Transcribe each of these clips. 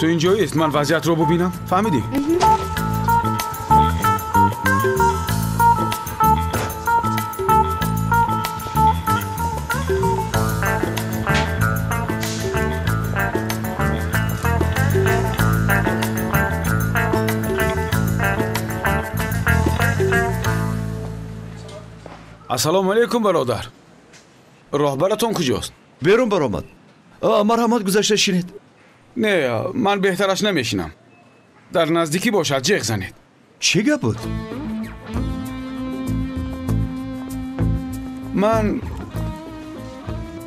تو اینجایی است من وضعیت رو ببینم فهمیدی؟ السلام علیکم برادر. راهبرتون کجاست؟ بیرون برآمد. مرحمت گذشته شینید. نه من بهترش نمیشینم. در نزدیکی باشد جیغ زنید. چی گپ بود؟ من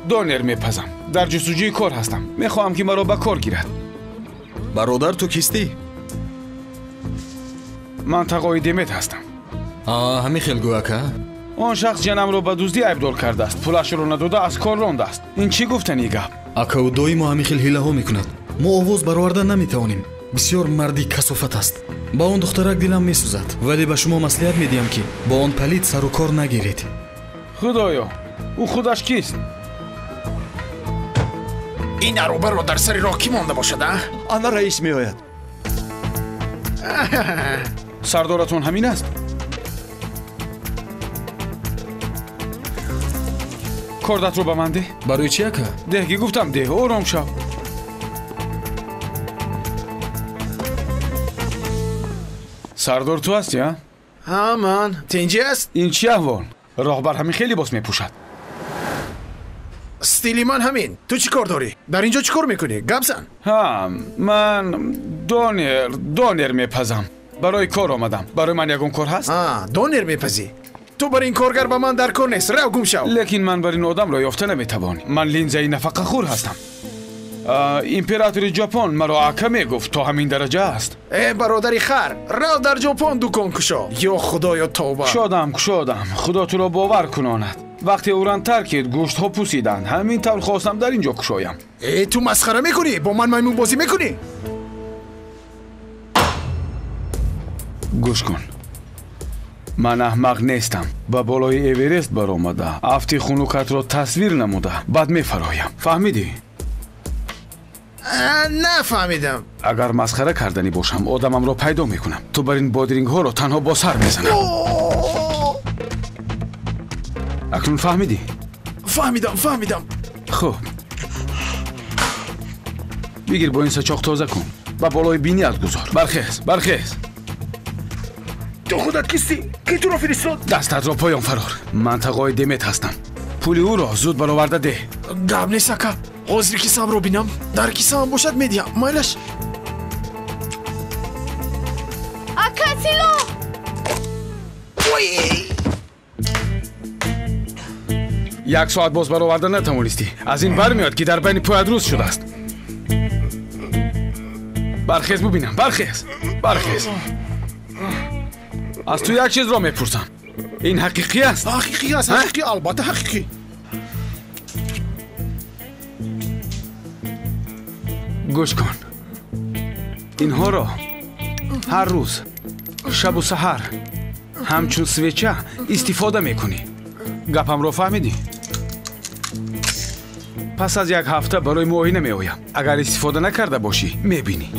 دونر میپزم. در جستجوی کار هستم. میخواهم که مرا به کار گیرد. برادر تو کیستی؟ من تقای دمت هستم. همین خیلی که؟ آن شخص جنم رو به دزدی عیبدار کرده است. پولش رو نداده از کار رانده است. این چی گفتنی گپ؟ اکا و دایی ما همین خیلی هیله ها میکند. ما آواز برآوردن نمیتوانیم. بسیار مردی کثافت است. با اون دخترک دلم میسوزد. ولی به شما مصلحت میدیم که با اون پلید سر و کار نگیرید. خدایا او خودش کیست؟ این اروبه رو در سر راه کی مانده باشد؟ آن رئیس میآید. سردارتون همین است؟ کردت رو به من ده. برای چی اکا؟ دهگی گفتم ده. آرام شو. سردار تو هستی ها؟ ها من تینجی است؟ این چی احوال؟ راهبر همین خیلی باس میپوشد. استیلی من همین. تو چی کار داری؟ در اینجا چی کار میکنی؟ گپ زن. ها من دونر میپزم. برای کار آمدم. برای من یکون کار هست؟ دونر میپزی. تو برای این کارگر با من در کار نیست. رو گم شو. لیکن من برای این آدم را یافته نمیتوانم. من لینزه نفقه خور هستم. امپراتور ژاپن مرا اکا میگفت تا همین درجه است. ای برادری خر، رو در ژاپن دکان کشا. یا خدایا توبه. شادم خدا تو را باور کناند. وقتی اوران ترکید گوشت ها پوسیدند. همین طور خواستم در اینجا کشایم. ای تو مسخره میکنی؟ با من میمون بازی میکنی؟ گوش کن. من احمق نیستم. با بالای اورست برآمده افتی خنوکت را تصویر نموده بعد میفرایم. فهمیدی؟ نه فهمیدم. اگر مسخره کردنی باشم آدمم را پیدا میکنم. تو بر این بادرینگ ها را تنها با سر میزنم. اکنون فهمیدی؟ فهمیدم. خب بگیر با این سچاق تازه کن و بالای بینیت گذار. برخیز. تو خودت کیستی؟ کی تو رو فرستاد؟ دستت را پایان فرار. من تقای دمت هستم. پولی او را زود برآورده ده. گپ نیست اکا. حاضر کیسم رو بینم. در کیسم باشد میدیم. مایلش. اکا سیلو. یک ساعت باز برآورده نتوانستی. از این برمیاد که در بین پایت روز شده است. برخیز ببینم. برخیز. از تو یک چیز را میپرسم. این حقیقی است؟ حقیقی است. البته حقیقی. گوش کن. اینها را هر روز شب و سحر همچون سویچه استفاده میکنی. گپم را فهمیدی؟ پس از یک هفته برای معاینه میآیم. اگر استفاده نکرده باشی میبینی.